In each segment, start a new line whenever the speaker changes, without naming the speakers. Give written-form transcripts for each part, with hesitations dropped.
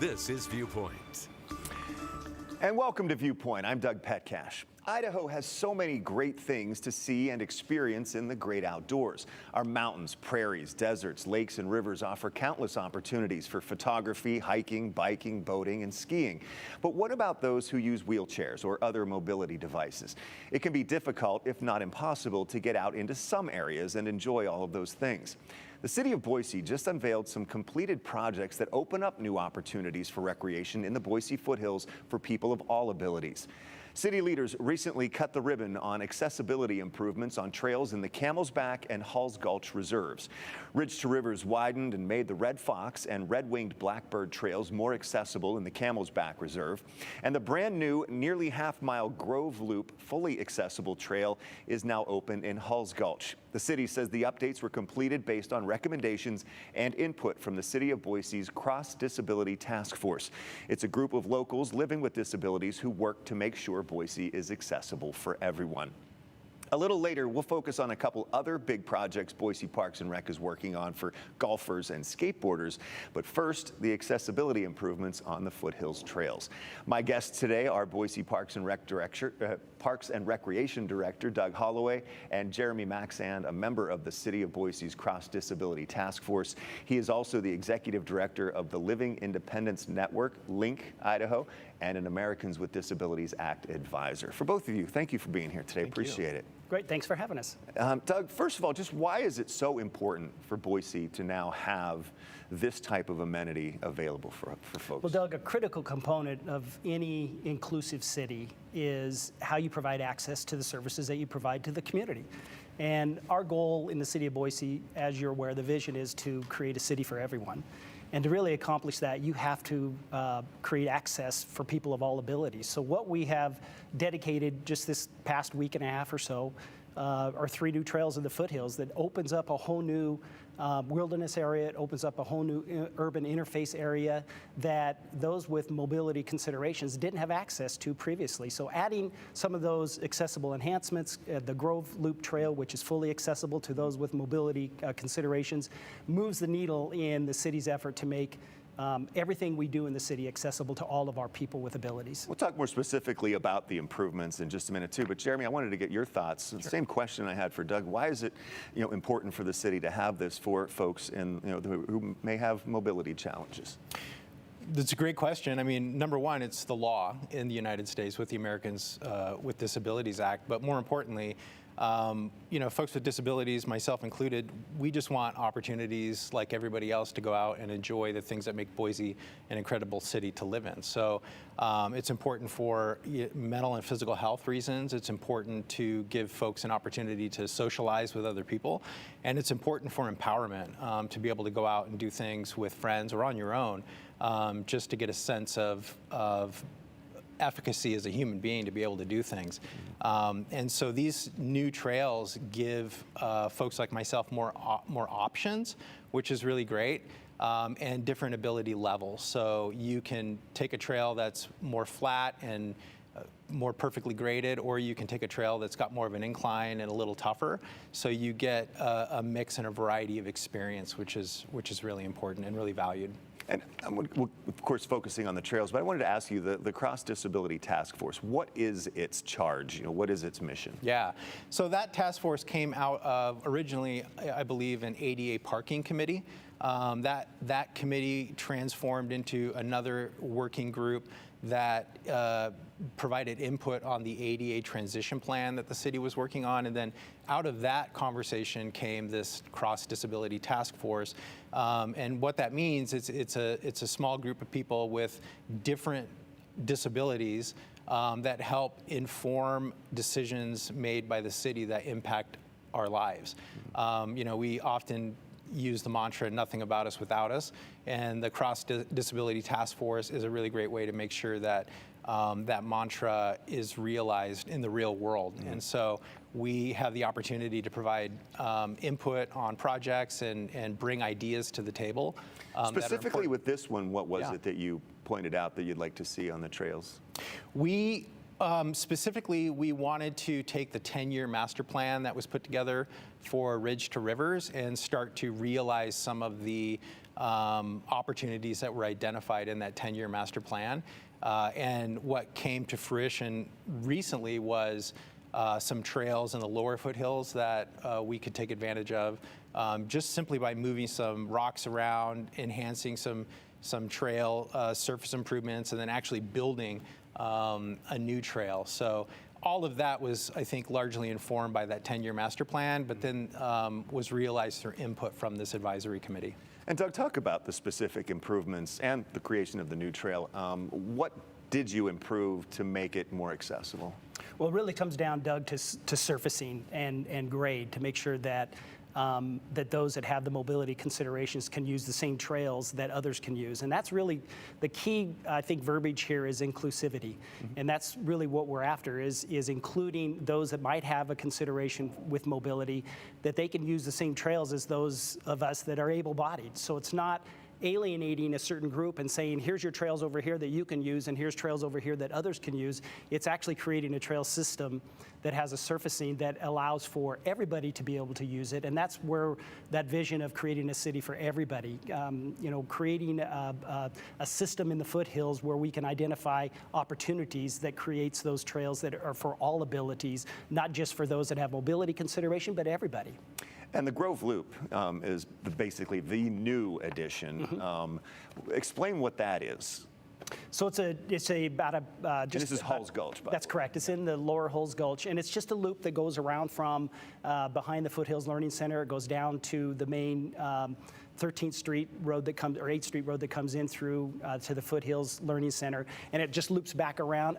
This is Viewpoint.
And welcome to Viewpoint. I'm Doug Petcash. Idaho has so many great things to see and experience in the great outdoors. Our mountains, prairies, deserts, lakes, and rivers offer countless opportunities for photography, hiking, biking, boating, and skiing. But what about those who use wheelchairs or other mobility devices? It can be difficult, if not impossible, to get out into some areas and enjoy all of those things. The city of Boise just unveiled some completed projects that open up new opportunities for recreation in the Boise foothills for people of all abilities. City leaders recently cut the ribbon on accessibility improvements on trails in the Camel's Back and Halls Gulch reserves. Ridge to Rivers widened and made the Red Fox and Red-Winged Blackbird trails more accessible in the Camel's Back Reserve. And the brand new nearly half-mile Grove Loop fully accessible trail is now open in Halls Gulch. The city says the updates were completed based on recommendations and input from the City of Boise's Cross Disability Task Force. It's a group of locals living with disabilities who work to make sure Boise is accessible for everyone. A little later, we'll focus on a couple other big projects Boise Parks and Rec is working on for golfers and skateboarders. But first, the accessibility improvements on the foothills trails. My guests today are Boise Parks and Recreation Director Doug Holloway and Jeremy Maxand, a member of the City of Boise's Cross Disability Task Force. He is also the Executive Director of the Living Independence Network, Link, Idaho, and an Americans with Disabilities Act advisor. For both of you, thank you for being here today. Appreciate it.
Great, thanks for having us.
Doug, first of all, just why is it so important for Boise to now have this type of amenity available for folks?
Well, Doug, a critical component of any inclusive city is how you provide access to the services that you provide to the community. And our goal in the city of Boise, as you're aware, the vision is to create a city for everyone. And to really accomplish that, you have to create access for people of all abilities. So what we have dedicated just this past week and a half or so are 3 new trails in the foothills that opens up a whole new wilderness area. It opens up a whole new urban interface area that those with mobility considerations didn't have access to previously. So adding some of those accessible enhancements, the Grove Loop Trail, which is fully accessible to those with mobility considerations, moves the needle in the city's effort to make everything we do in the city accessible to all of our people with abilities.
We'll talk more specifically about the improvements in just a minute too, but Jeremy, I wanted to get your thoughts. Sure. Same question I had for Doug. Why is it, important for the city to have this for folks who may have mobility challenges?
That's a great question. I mean, number one, it's the law in the United States with the Americans with Disabilities Act, but more importantly, folks with disabilities, myself included, we just want opportunities like everybody else to go out and enjoy the things that make Boise an incredible city to live in. So it's important for mental and physical health reasons. It's important to give folks an opportunity to socialize with other people. And it's important for empowerment to be able to go out and do things with friends or on your own just to get a sense of efficacy as a human being to be able to do things. And so these new trails give folks like myself more options, which is really great, and different ability levels. So you can take a trail that's more flat and more perfectly graded, or you can take a trail that's got more of an incline and a little tougher. So you get a mix and a variety of experience, which is really important and really valued.
And we're, of course, focusing on the trails, but I wanted to ask you, the Cross Disability Task Force, what is its charge? What is its mission?
Yeah, so that task force came out of originally, I believe, an ADA parking committee. That committee transformed into another working group that provided input on the ADA transition plan that the city was working on, and then out of that conversation came this Cross Disability Task Force. And what that means is it's a small group of people with different disabilities that help inform decisions made by the city that impact our lives. We often use the mantra, nothing about us without us, and the Cross Disability Task Force is a really great way to make sure that that mantra is realized in the real world. Mm-hmm. And so we have the opportunity to provide input on projects and bring ideas to the table.
Specifically with this one, what was it that you pointed out that you'd like to see on the trails?
Specifically, we wanted to take the 10-year master plan that was put together for Ridge to Rivers and start to realize some of the opportunities that were identified in that 10-year master plan. And what came to fruition recently was some trails in the lower foothills that we could take advantage of, just simply by moving some rocks around, enhancing some trail surface improvements, and then actually building a new trail. So all of that was, I think, largely informed by that 10-year master plan, but then was realized through input from this advisory committee.
And Doug, talk about the specific improvements and the creation of the new trail. What did you improve to make it more accessible?
Well, it really comes down, Doug, to surfacing and grade to make sure that that those that have the mobility considerations can use the same trails that others can use. And that's really the key, I think, verbiage here is inclusivity. And that's really what we're after is including those that might have a consideration with mobility, that they can use the same trails as those of us that are able-bodied. So it's not alienating a certain group and saying, here's your trails over here that you can use and here's trails over here that others can use. It's actually creating a trail system that has a surfacing that allows for everybody to be able to use it. And that's where that vision of creating a city for everybody, creating a system in the foothills where we can identify opportunities that creates those trails that are for all abilities, not just for those that have mobility consideration, but everybody.
And the Grove Loop is basically the new addition. Explain what that is.
So it's about a just.
And this is Hulls Gulch, by
That's
the way.
correct. It's in the lower Hulls Gulch, and it's just a loop that goes around from behind the Foothills Learning Center. It goes down to the main 13th Street road that comes, or 8th Street road that comes in through to the Foothills Learning Center, and it just loops back around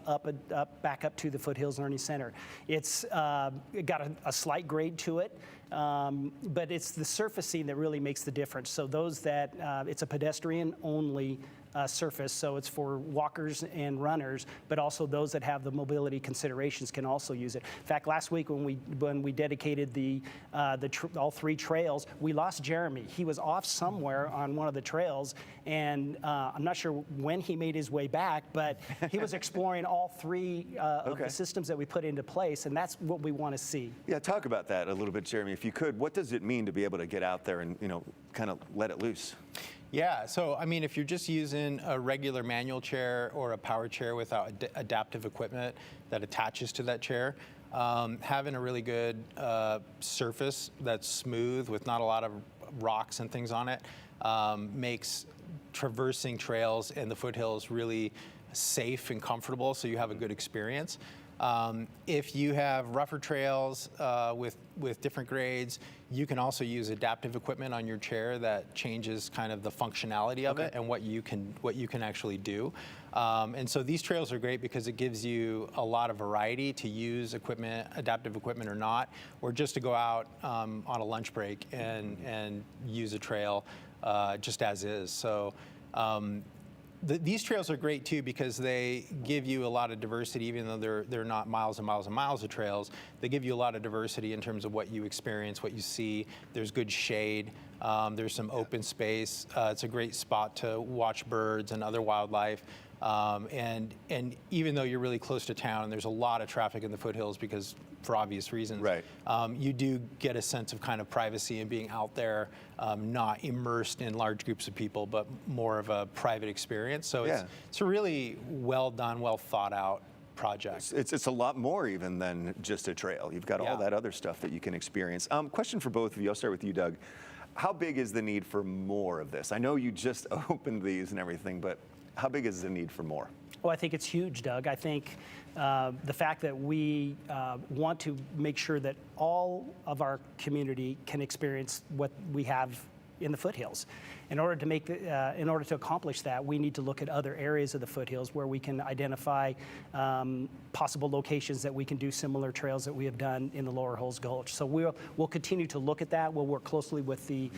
back up to the Foothills Learning Center. It's it got a slight grade to it. But it's the surfacing that really makes the difference. So those that, it's a pedestrian-only surface, so it's for walkers and runners, but also those that have the mobility considerations can also use it. In fact, last week when we dedicated all 3 trails, we lost Jeremy. He was off somewhere on one of the trails, and I'm not sure when he made his way back, but he was exploring all 3 of the systems that we put into place, and that's what we want to see.
Yeah, talk about that a little bit, Jeremy, if you could. What does it mean to be able to get out there and, kind of let it loose?
Yeah, so I mean, if you're just using a regular manual chair or a power chair without adaptive equipment that attaches to that chair, having a really good surface that's smooth with not a lot of rocks and things on it makes traversing trails in the foothills really safe and comfortable, so you have a good experience. If you have rougher trails with different grades, you can also use adaptive equipment on your chair that changes kind of the functionality of it and what you can actually do. And so these trails are great because it gives you a lot of variety to use equipment, adaptive equipment or not, or just to go out on a lunch break and use a trail just as is. So. These trails are great too because they give you a lot of diversity, even though they're not miles and miles and miles of trails. They give you a lot of diversity in terms of what you experience, what you see. There's good shade. There's some open space. It's a great spot to watch birds and other wildlife. And even though you're really close to town, and there's a lot of traffic in the foothills because for obvious reasons,
right.
You do get a sense of kind of privacy and being out there, not immersed in large groups of people, but more of a private experience. So it's a really well done, well thought out project.
It's a lot more even than just a trail. You've got all that other stuff that you can experience. Question for both of you. I'll start with you, Doug. How big is the need for more of this? I know you just opened these and everything, but how big is the need for more?
Well, I think it's huge, Doug. I think the fact that we want to make sure that all of our community can experience what we have in the foothills. In order to accomplish that, we need to look at other areas of the foothills where we can identify possible locations that we can do similar trails that we have done in the lower Hulls Gulch. So we'll continue to look at that. We'll work closely with the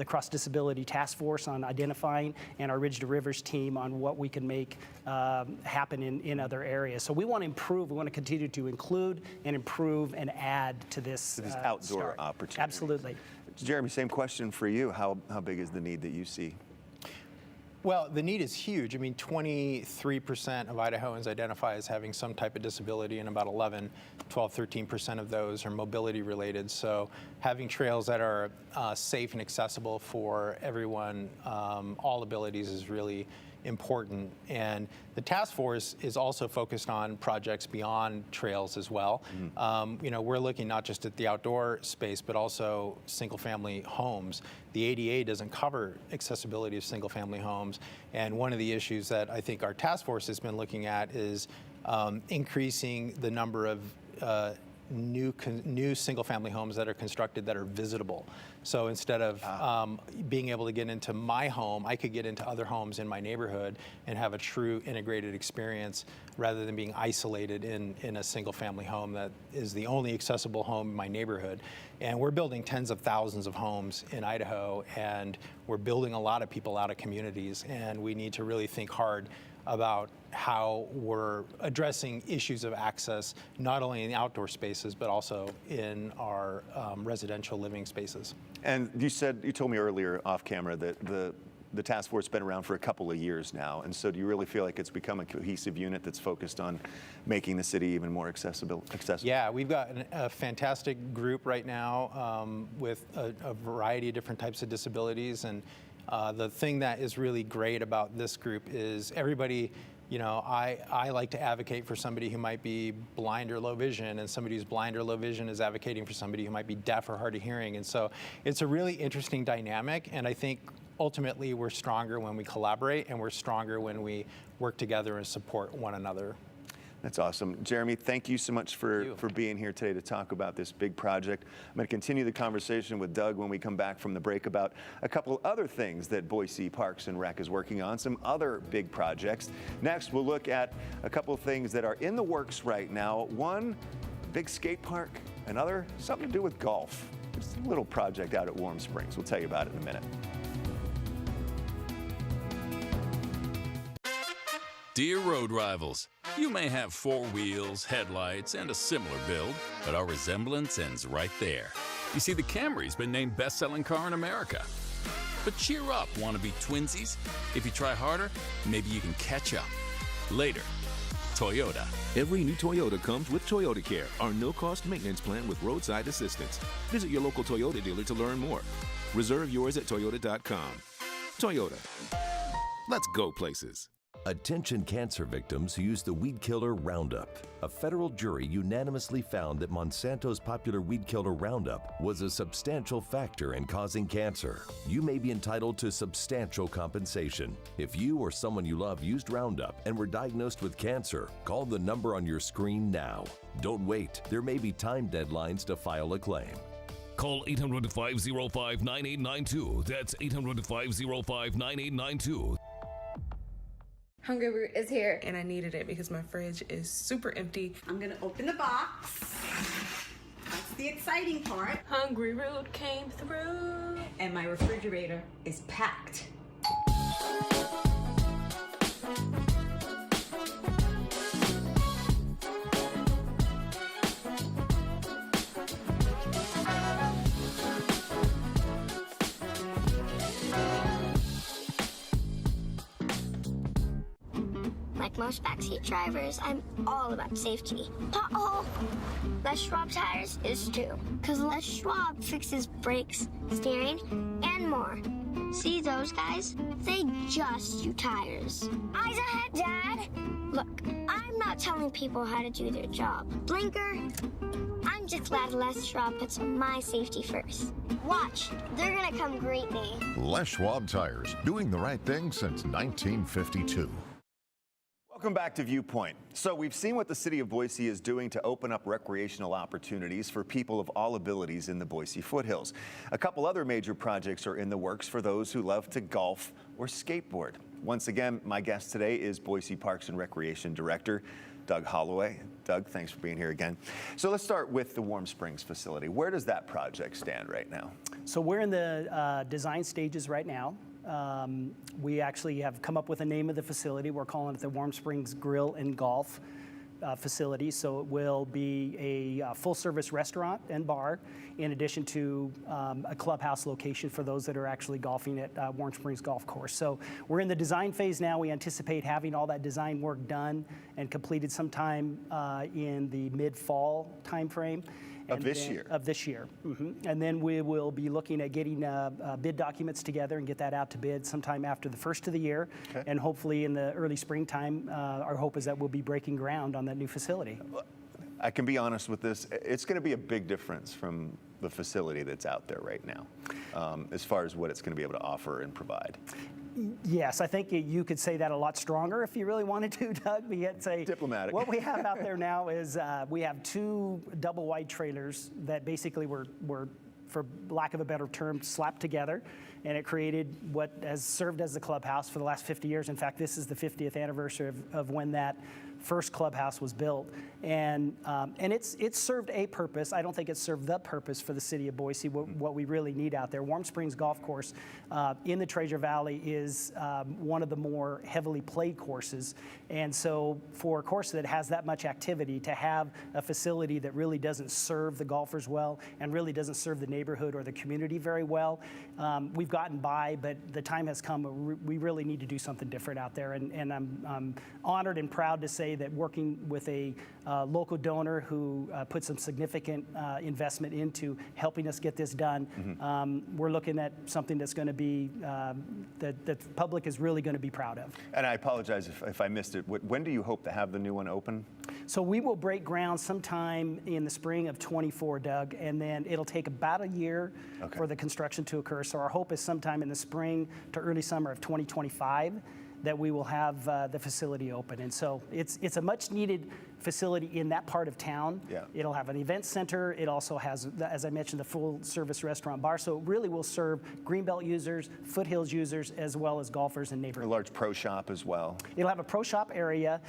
Cross Disability Task Force on identifying, and our Ridge to Rivers team on what we can make happen in other areas. So we want to improve. We want to continue to include and improve and add to this
outdoor opportunity.
Absolutely.
Jeremy, same question for you. How big is the need that you see?
Well, the need is huge. I mean, 23% of Idahoans identify as having some type of disability, and about 13% of those are mobility related. So having trails that are safe and accessible for everyone, all abilities, is really important. And the task force is also focused on projects beyond trails as well. You know, we're looking not just at the outdoor space, but also single-family homes. The ADA doesn't cover accessibility of single-family homes, and one of the issues that I think our task force has been looking at is increasing the number of new single-family homes that are constructed that are visitable. So instead of being able to get into my home, I could get into other homes in my neighborhood and have a true integrated experience rather than being isolated in a single-family home that is the only accessible home in my neighborhood. And we're building tens of thousands of homes in Idaho, and we're building a lot of people out of communities, and we need to really think hard about how we're addressing issues of access, not only in the outdoor spaces, but also in our residential living spaces.
And you told me earlier off camera that the task force has been around for a couple of years now. And so do you really feel like it's become a cohesive unit that's focused on making the city even more accessible?
Yeah, we've got a fantastic group right now with a variety of different types of disabilities. And the thing that is really great about this group is everybody, you know, I like to advocate for somebody who might be blind or low vision, and somebody who's blind or low vision is advocating for somebody who might be deaf or hard of hearing. And so it's a really interesting dynamic, and I think ultimately we're stronger when we collaborate, and we're stronger when we work together and support one another.
That's awesome. Jeremy, thank you so much for being here today to talk about this big project. I'm going to continue the conversation with Doug when we come back from the break about a couple other things that Boise Parks and Rec is working on, some other big projects. Next, we'll look at a couple of things that are in the works right now. One, big skate park. Another, something to do with golf. Just a little project out at Warm Springs. We'll tell you about it in a minute.
Dear road rivals, you may have four wheels, headlights, and a similar build, but our resemblance ends right there. You see, the Camry's been named best-selling car in America. But cheer up, wannabe twinsies. If you try harder, maybe you can catch up. Later, Toyota.
Every new Toyota comes with Toyota Care, our no-cost maintenance plan with roadside assistance. Visit your local Toyota dealer to learn more. Reserve yours at Toyota.com. Toyota. Let's go places.
Attention cancer victims who use the weed killer Roundup. A federal jury unanimously found that Monsanto's popular weed killer Roundup was a substantial factor in causing cancer. You may be entitled to substantial compensation. If you or someone you love used Roundup and were diagnosed with cancer, call the number on your screen now. Don't wait. There may be time deadlines to file a claim.
Call 800-505-9892. That's 800-505-9892.
Hungry Root is here.
And I needed it because my fridge is super empty.
I'm gonna open the box. That's the exciting part.
Hungry Root came through.
And my refrigerator is packed.
Like most backseat drivers, I'm all about safety. Uh-oh! Les Schwab Tires is too. Because Les Schwab fixes brakes, steering, and more. See those guys? They just do tires. Eyes ahead, Dad! Look, I'm not telling people how to do their job. Blinker, I'm just glad Les Schwab puts my safety first. Watch, they're gonna come greet me.
Les Schwab Tires, doing the right thing since 1952.
Welcome back to Viewpoint. So we've seen what the city of Boise is doing to open up recreational opportunities for people of all abilities in the Boise foothills. A couple other major projects are in the works for those who love to golf or skateboard. Once again, my guest today is Boise Parks and Recreation Director Doug Holloway. Doug, thanks for being here again. So let's start with the Warm Springs facility. Where does that project stand right now?
So we're in the design stages right now. We actually have come up with a name of the facility. We're calling it the Warm Springs Grill and Golf facility. So it will be a full-service restaurant and bar, in addition to a clubhouse location for those that are actually golfing at Warm Springs Golf Course. So we're in the design phase now. We anticipate having all that design work done and completed sometime in the mid-fall timeframe.
Of this year?
Of this year. And then we will be looking at getting bid documents together and get that out to bid sometime after the first of the year. Okay. And hopefully in the early springtime, our hope is that we'll be breaking ground on that new facility.
I can be honest with this. It's going to be a big difference from the facility that's out there right now, as far as what it's going to be able to offer and provide.
Yes, I think you could say that a lot stronger if you really wanted to, Doug. But yet say
diplomatic.
What we have out there now is we have 2 double-wide trailers that basically were, for lack of a better term, slapped together, and it created what has served as the clubhouse for the last 50 years. In fact, this is the 50th anniversary of when that first clubhouse was built, and it's served a purpose. I don't think it's served the purpose for the city of Boise. What we really need out there. Warm Springs Golf Course in the Treasure Valley is one of the more heavily played courses, and so for a course that has that much activity, to have a facility that really doesn't serve the golfers well and really doesn't serve the neighborhood or the community very well, we've gotten by, but the time has come. We really need to do something different out there, and I'm honored and proud to say that working with a local donor who put some significant investment into helping us get this done, we're looking at something that's going to be that the public is really going to be proud of. And
I apologize if I missed it. When do you hope to have the new one open?
So we will break ground sometime in the spring of 24, Doug, and then it'll take about a year for the construction to occur. So our hope is sometime in the spring to early summer of 2025 that we will have the facility open. And so it's a much needed facility in that part of town. Yeah. It'll have an event center. It also has, as I mentioned, the full service restaurant bar. So it really will serve Greenbelt users, Foothills users, as well as golfers and neighborhoods.
A large pro shop as well.
It'll have a pro shop area.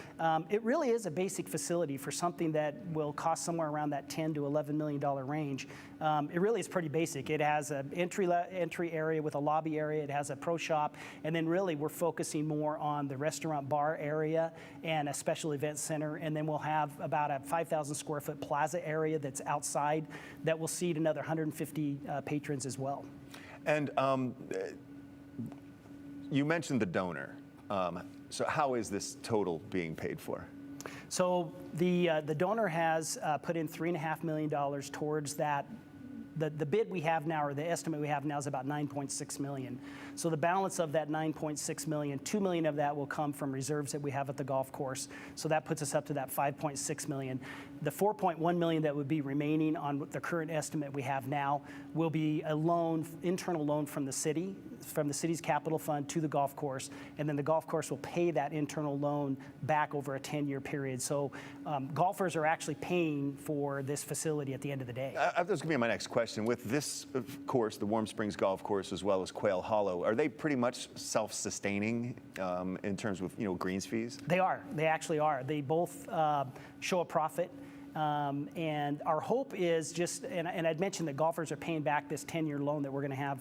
It really is a basic facility for something that will cost somewhere around that $10 to $11 million range. It really is pretty basic. It has an entry area with a lobby area. It has a pro shop. And then really we're focusing more on the restaurant bar area and a special event center. And then we'll have about a 5,000 square foot plaza area that's outside that will seat another 150 patrons as well.
And you mentioned the donor. So how is this total being paid for?
So the donor has put in $3.5 million towards that. The bid we have now, or the estimate we have now, is about $9.6 million. So the balance of that $9.6 million, $2 million of that will come from reserves that we have at the golf course. So that puts us up to that $5.6 million. The $4.1 million that would be remaining on the current estimate we have now will be a loan, internal loan from the city's capital fund to the golf course, and then the golf course will pay that internal loan back over a 10-year period. So golfers are actually paying for this facility at the end of the day.
That's going to be my next question. With this course, the Warm Springs Golf Course, as well as Quail Hollow, are they pretty much self-sustaining in terms of greens fees?
They are. They actually are. They both show a profit. And our hope is just, and I'd mentioned that golfers are paying back this 10-year loan that we're going to have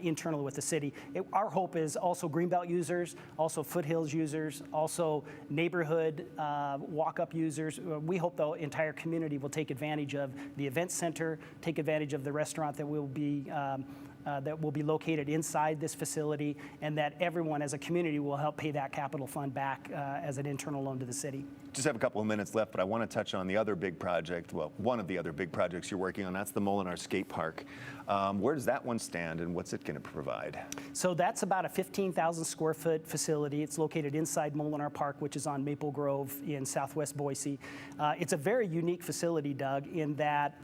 internally with the city. Our hope is also Greenbelt users, also Foothills users, also neighborhood walk-up users. We hope the entire community will take advantage of the event center, take advantage of the restaurant that will be located inside this facility, and that everyone as a community will help pay that capital fund back as an internal loan to the city.
Just have a couple of minutes left, but I want to touch on the other big project, well, one of the other big projects you're working on. That's the Molinar Skate Park. Where does that one stand, and what's it going to provide?
So that's about a 15,000 square foot facility. It's located inside Molinar Park, which is on Maple Grove in southwest Boise. It's a very unique facility, Doug, in that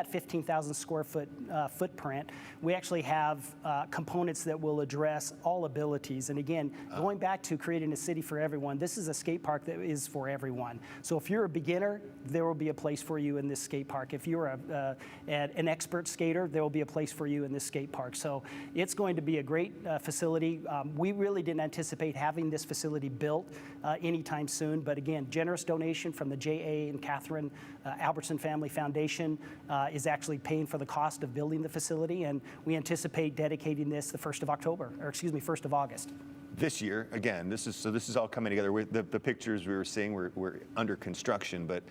15,000 square foot footprint, we actually have components that will address all abilities. And again, going back to creating a city for everyone, this is a skate park that is for everyone. So if you're a beginner, there will be a place for you in this skate park. If you're an expert skater, there will be a place for you in this skate park. So it's going to be a great facility. We really didn't anticipate having this facility built anytime soon, but again, generous donation from the J.A. and Catherine Albertson Family Foundation is actually paying for the cost of building the facility, and we anticipate dedicating this the 1st of August.
this year. Again, this is all coming together. The pictures we were seeing were under construction, but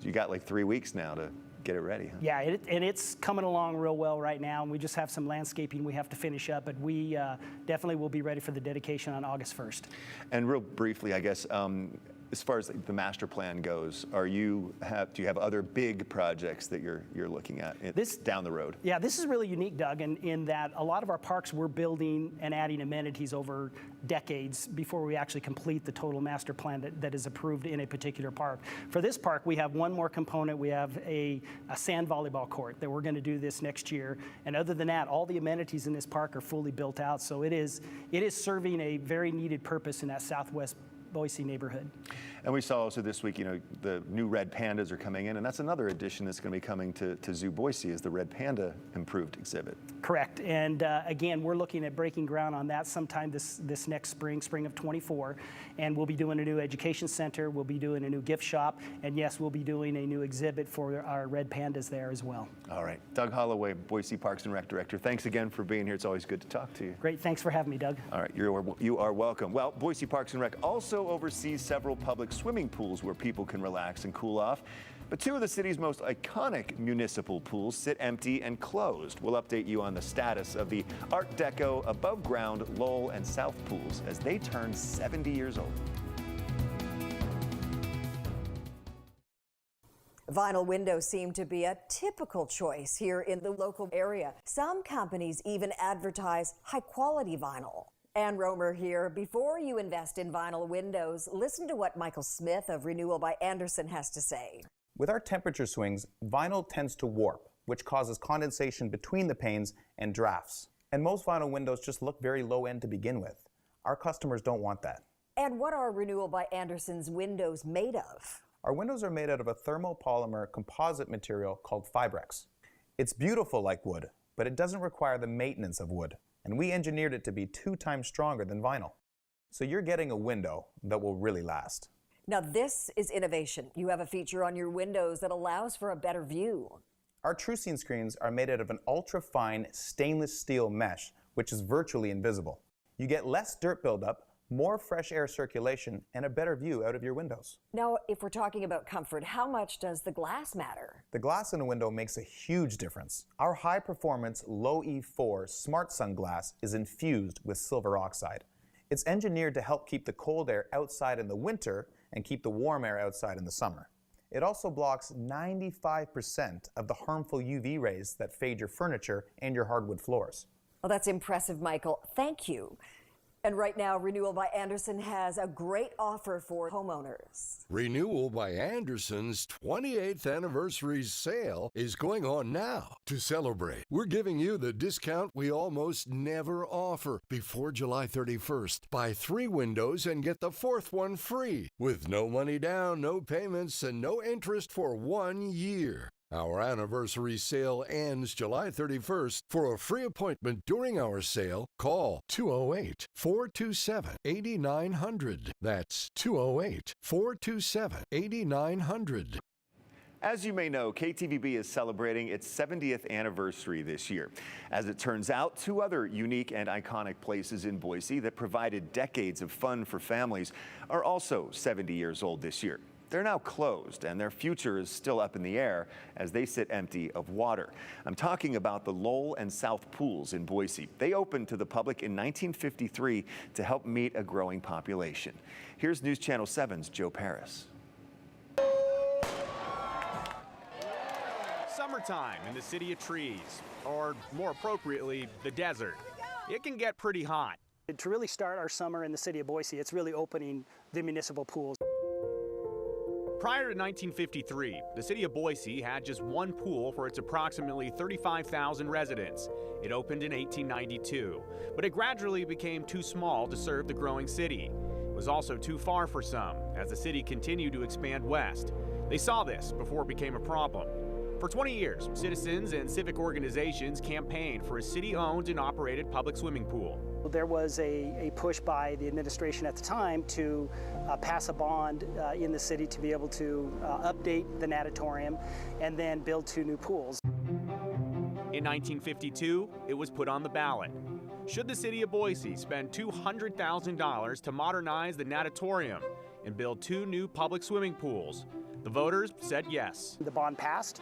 you got like 3 weeks now to get it ready. Huh?
Yeah, and it's coming along real well right now, and we just have some landscaping we have to finish up, but we definitely will be ready for the dedication on August 1st. And
real briefly, I guess, as far as the master plan goes, do you have other big projects that you're looking at down the road?
Yeah, this is really unique, Doug, in that a lot of our parks we're building and adding amenities over decades before we actually complete the total master plan that is approved in a particular park. For this park, we have one more component. We have a sand volleyball court that we're going to do this next year. And other than that, all the amenities in this park are fully built out. So it is serving a very needed purpose in that Southwest Boise neighborhood.
And we saw also this week, the new red pandas are coming in, and that's another addition that's going to be coming to Zoo Boise, is the red panda improved exhibit.
Correct. And again, we're looking at breaking ground on that sometime this next spring of 24. And we'll be doing a new education center, we'll be doing a new gift shop, and yes, we'll be doing a new exhibit for our red pandas there as well.
All right. Doug Holloway, Boise Parks and Rec Director, thanks again for being here. It's always good to talk to you.
Great. Thanks for having me, Doug.
All right. You are welcome. Well, Boise Parks and Rec also oversees several public swimming pools where people can relax and cool off. But two of the city's most iconic municipal pools sit empty and closed. We'll update you on the status of the Art Deco above-ground Lowell and South pools as they turn 70 years old.
Vinyl windows seem to be a typical choice here in the local area. Some companies even advertise high-quality vinyl. Ann Romer here. Before you invest in vinyl windows, listen to what Michael Smith of Renewal by Andersen has to say.
With our temperature swings, vinyl tends to warp, which causes condensation between the panes and drafts. And most vinyl windows just look very low end to begin with. Our customers don't want that.
And what are Renewal by Andersen's windows made of?
Our windows are made out of a thermopolymer composite material called Fibrex. It's beautiful like wood, but it doesn't require the maintenance of wood. And we engineered it to be 2 times stronger than vinyl. So you're getting a window that will really last.
Now this is innovation. You have a feature on your windows that allows for a better view.
Our TrueScene screens are made out of an ultra-fine stainless steel mesh, which is virtually invisible. You get less dirt buildup, more fresh air circulation, and a better view out of your windows.
Now, if we're talking about comfort, how much does the glass matter?
The glass in a window makes a huge difference. Our high-performance Low E4 Smart Sunglass is infused with silver oxide. It's engineered to help keep the cold air outside in the winter and keep the warm air outside in the summer. It also blocks 95% of the harmful UV rays that fade your furniture and your hardwood floors.
Well, that's impressive, Michael. Thank you. And right now, Renewal by Andersen has a great offer for homeowners.
Renewal by Andersen's 28th anniversary sale is going on now. To celebrate, we're giving you the discount we almost never offer. Before July 31st, buy 3 windows and get the 4th one free, with no money down, no payments, and no interest for 1 year. Our anniversary sale ends July 31st. For a free appointment during our sale, call 208-427-8900. That's 208-427-8900.
As you may know, KTVB is celebrating its 70th anniversary this year. As it turns out, 2 other unique and iconic places in Boise that provided decades of fun for families are also 70 years old this year. They're now closed, and their future is still up in the air as they sit empty of water. I'm talking about the Lowell and South pools in Boise. They opened to the public in 1953 to help meet a growing population. Here's News Channel 7's Joe Paris.
Summertime in the city of trees, or more appropriately, the desert. It can get pretty hot.
To really start our summer in the city of Boise, it's really opening the municipal pools.
Prior to 1953, the city of Boise had just one pool for its approximately 35,000 residents. It opened in 1892, but it gradually became too small to serve the growing city. It was also too far for some, as the city continued to expand west. They saw this before it became a problem. For 20 years, citizens and civic organizations campaigned for a city-owned and operated public swimming pool.
There was a push by the administration at the time to pass a bond in the city to be able to update the natatorium and then build 2 new pools.
In 1952, it was put on the ballot. Should the city of Boise spend $200,000 to modernize the natatorium and build 2 new public swimming pools? The voters said yes.
The bond passed,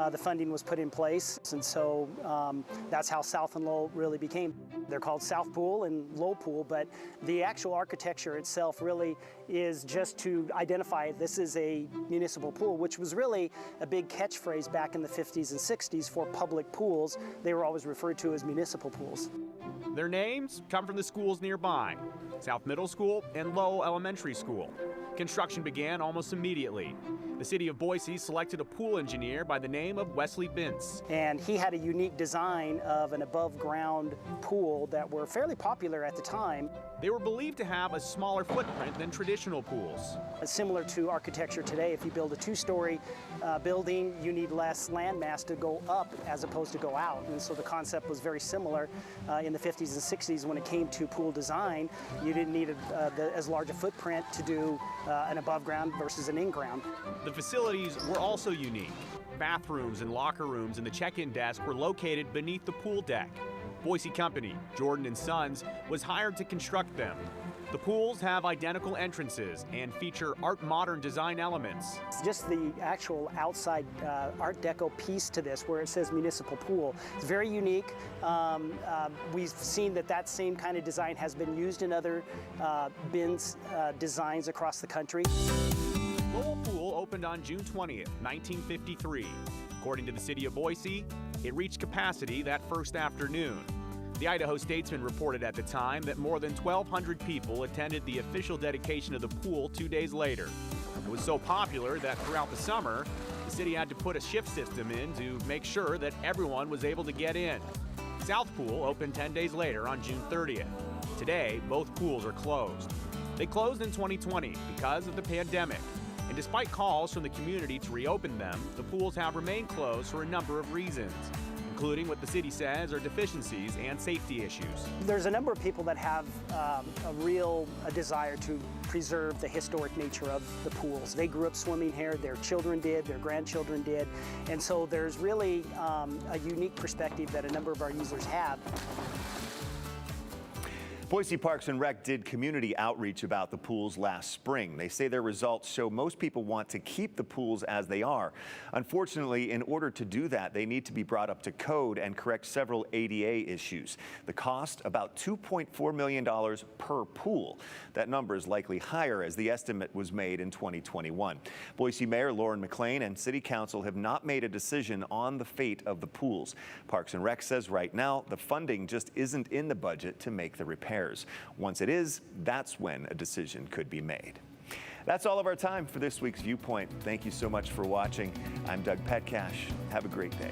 the funding was put in place, and so that's how South and Lowell really became. They're called South Pool and Lowell Pool, but the actual architecture itself really is just to identify this is a municipal pool, which was really a big catchphrase back in the 50s and 60s for public pools. They were always referred to as municipal pools.
Their names come from the schools nearby, South Middle School and Lowell Elementary School. Construction began almost immediately. The city of Boise selected a pool engineer by the name of Wesley Bintz.
And he had a unique design of an above-ground pool that were fairly popular at the time.
They were believed to have a smaller footprint than traditional pools.
Similar to architecture today, if you build a 2-story building, you need less land mass to go up as opposed to go out. And so the concept was very similar in the 50s and 60s when it came to pool design. You didn't need as large a footprint to do an above ground versus an in-ground.
The facilities were also unique. Bathrooms and locker rooms and the check-in desk were located beneath the pool deck. Boise company, Jordan & Sons, was hired to construct them. The pools have identical entrances and feature Art Modern design elements.
It's just the actual outside Art Deco piece to this where it says municipal pool. It's very unique. We've seen that same kind of design has been used in other bins designs across the country.
Lowell Pool opened on June 20th, 1953. According to the city of Boise, it reached capacity that first afternoon. The Idaho Statesman reported at the time that more than 1,200 people attended the official dedication of the pool 2 days later. It was so popular that throughout the summer, the city had to put a shift system in to make sure that everyone was able to get in. South Pool opened 10 days later on June 30th. Today, both pools are closed. They closed in 2020 because of the pandemic. And despite calls from the community to reopen them, the pools have remained closed for a number of reasons, including what the city says are deficiencies and safety issues.
There's a number of people that have a real desire to preserve the historic nature of the pools. They grew up swimming here, their children did, their grandchildren did, and so there's really a unique perspective that a number of our users have.
Boise Parks and Rec did community outreach about the pools last spring. They say their results show most people want to keep the pools as they are. Unfortunately, in order to do that, they need to be brought up to code and correct several ADA issues. The cost, about $2.4 million per pool. That number is likely higher as the estimate was made in 2021. Boise Mayor Lauren McLean and City Council have not made a decision on the fate of the pools. Parks and Rec says right now the funding just isn't in the budget to make the repairs. Once it is, that's when a decision could be made. That's all of our time for this week's Viewpoint. Thank you so much for watching. I'm Doug Petcash. Have a great day.